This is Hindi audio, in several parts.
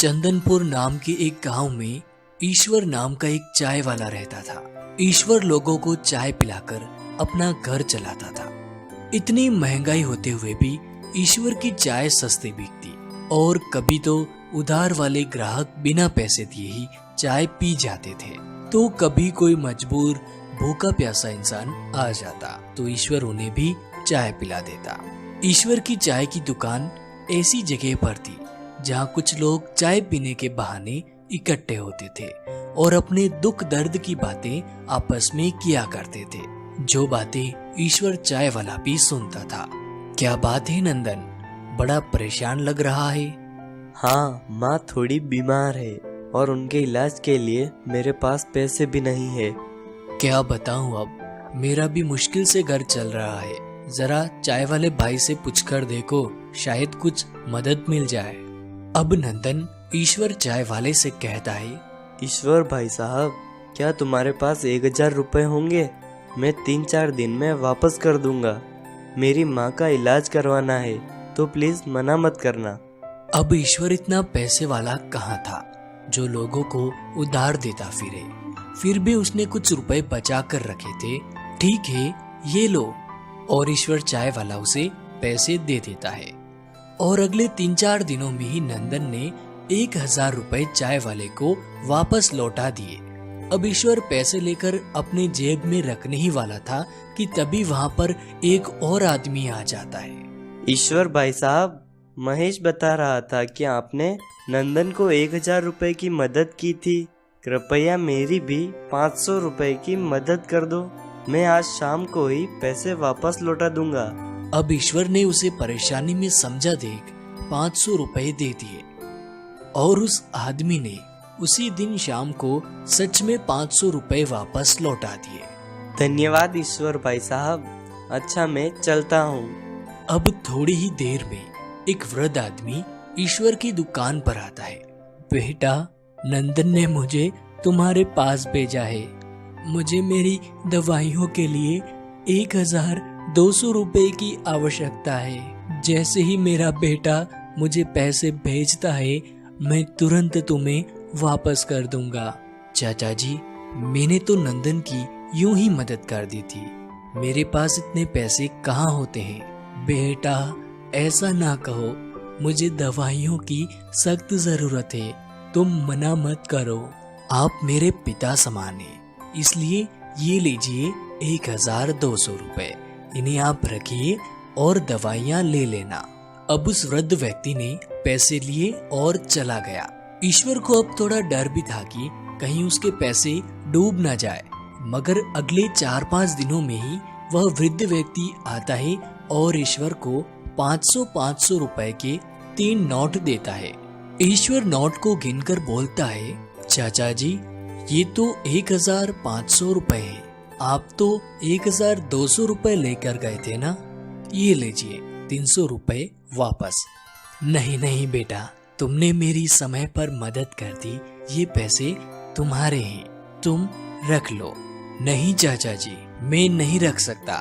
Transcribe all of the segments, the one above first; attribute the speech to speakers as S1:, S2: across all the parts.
S1: चंदनपुर नाम के एक गांव में ईश्वर नाम का एक चाय वाला रहता था। ईश्वर लोगों को चाय पिलाकर अपना घर चलाता था। इतनी महंगाई होते हुए भी ईश्वर की चाय सस्ती बिकती और कभी तो उधार वाले ग्राहक बिना पैसे दिए ही चाय पी जाते थे, तो कभी कोई मजबूर भूखा प्यासा इंसान आ जाता तो ईश्वर उन्हें भी चाय पिला देता। ईश्वर की चाय की दुकान ऐसी जगह पर थी जहाँ कुछ लोग चाय पीने के बहाने इकट्ठे होते थे और अपने दुख दर्द की बातें आपस में किया करते थे, जो बातें ईश्वर चाय वाला भी सुनता था। क्या बात है नंदन, बड़ा परेशान लग रहा है?
S2: हाँ, माँ थोड़ी बीमार है और उनके इलाज के लिए मेरे पास पैसे भी नहीं है।
S1: क्या बताऊं, अब मेरा भी मुश्किल से घर चल रहा है। जरा चाय वाले भाई से पूछकर देखो, शायद कुछ मदद मिल जाए। अब नंदन ईश्वर चाय वाले से कहता है,
S2: ईश्वर भाई साहब, क्या तुम्हारे पास 1000 रुपए होंगे? मैं 3-4 दिन में वापस कर दूंगा। मेरी माँ का इलाज करवाना है, तो प्लीज मना मत करना।
S1: अब ईश्वर इतना पैसे वाला कहाँ था जो लोगों को उधार देता फिरे। फिर भी उसने कुछ रुपए बचा कर रखे थे। ठीक है, ये लो। और ईश्वर चाय वाला उसे पैसे दे देता है और अगले 3-4 दिनों में ही नंदन ने 1000 रुपए चाय वाले को वापस लौटा दिए। अब ईश्वर पैसे लेकर अपने जेब में रखने ही वाला था कि तभी वहाँ पर एक और आदमी आ जाता है।
S2: ईश्वर भाई साहब, महेश बता रहा था कि आपने नंदन को 1000 रुपए की मदद की थी। कृपया मेरी भी 500 रुपए की मदद कर दो। मैं आज शाम को ही पैसे वापस लौटा दूंगा।
S1: अब ईश्वर ने उसे परेशानी में समझा देख 500 रुपए दे दिए और उस आदमी ने उसी दिन शाम को सच में 500 रुपए वापस लौटा दिए।
S2: धन्यवाद ईश्वर भाई साहब। अच्छा, मैं चलता हूँ।
S1: अब थोड़ी ही देर में एक वृद्ध आदमी ईश्वर की दुकान पर आता है। बेटा, नंदन ने मुझे तुम्हारे पास भेजा है। मुझे मेरी दवाइयों के लिए 1200 रुपए की आवश्यकता है। जैसे ही मेरा बेटा मुझे पैसे भेजता है, मैं तुरंत तुम्हें वापस कर दूंगा। चाचा जी, मैंने तो नंदन की यूं ही मदद कर दी थी। मेरे पास इतने पैसे कहाँ होते हैं। बेटा, ऐसा ना कहो, मुझे दवाइयों की सख्त जरूरत है। तुम मना मत करो। आप मेरे पिता समान हैं, इसलिए ये लीजिए 1200 रुपए। इन्हें आप रखिए और दवाइयाँ ले लेना। अब उस वृद्ध व्यक्ति ने पैसे लिए और चला गया। ईश्वर को अब थोड़ा डर भी था कि कहीं उसके पैसे डूब न जाए, मगर अगले 4-5 दिनों में ही वह वृद्ध व्यक्ति आता है और ईश्वर को 500-500 रुपए के 3 नोट देता है। ईश्वर नोट को गिनकर बोलता है, चाचा जी, ये तो 1500 रुपए है। आप तो 1200 रुपए लेकर गए थे ना, ये लीजिए 300 रुपए वापस। नहीं नहीं बेटा, तुमने मेरी समय पर मदद कर दी, ये पैसे तुम्हारे हैं, तुम रख लो। नहीं चाचा जी, मैं नहीं रख सकता।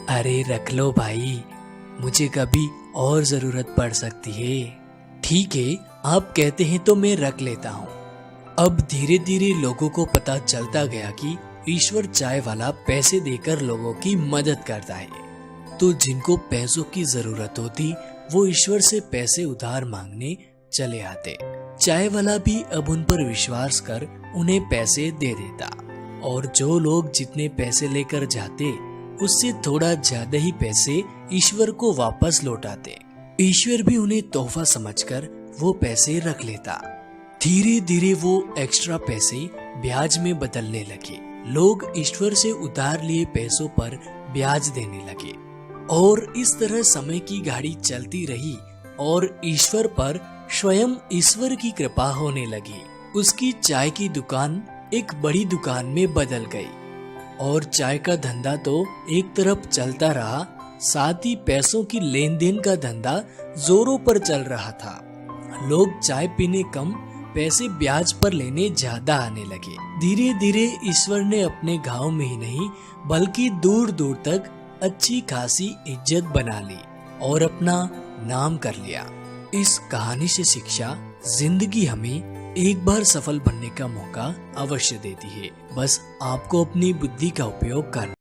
S1: अरे रख लो भाई, मुझे कभी और जरूरत पड़ सकती है। ठीक है, आप कहते हैं तो मैं रख लेता हूँ। अब धीरे धीरे लोगों को पता चलता गया कि ईश्वर चाय वाला पैसे देकर लोगों की मदद करता है, तो जिनको पैसों की जरूरत होती वो ईश्वर से पैसे उधार मांगने चले आते। चाय वाला भी अब उन पर विश्वास कर उन्हें पैसे दे देता और जो लोग जितने पैसे लेकर जाते उससे थोड़ा ज्यादा ही पैसे ईश्वर को वापस लौटाते। ईश्वर भी उन्हें तोहफा समझकर वो पैसे रख लेता। धीरे धीरे वो एक्स्ट्रा पैसे ब्याज में बदलने लगे। लोग ईश्वर से उधार लिए पैसों पर ब्याज देने लगे और इस तरह समय की गाड़ी चलती रही और ईश्वर पर स्वयं ईश्वर की कृपा होने लगी। उसकी चाय की दुकान एक बड़ी दुकान में बदल गई और चाय का धंधा तो एक तरफ चलता रहा, साथ ही पैसों की लेन देन का धंधा जोरों पर चल रहा था। लोग चाय पीने कम, पैसे ब्याज पर लेने ज्यादा आने लगे। धीरे धीरे ईश्वर ने अपने गांव में ही नहीं बल्कि दूर दूर तक अच्छी खासी इज्जत बना ली और अपना नाम कर लिया। इस कहानी से शिक्षा जिंदगी हमें एक बार सफल बनने का मौका अवश्य देती है, बस आपको अपनी बुद्धि का उपयोग करना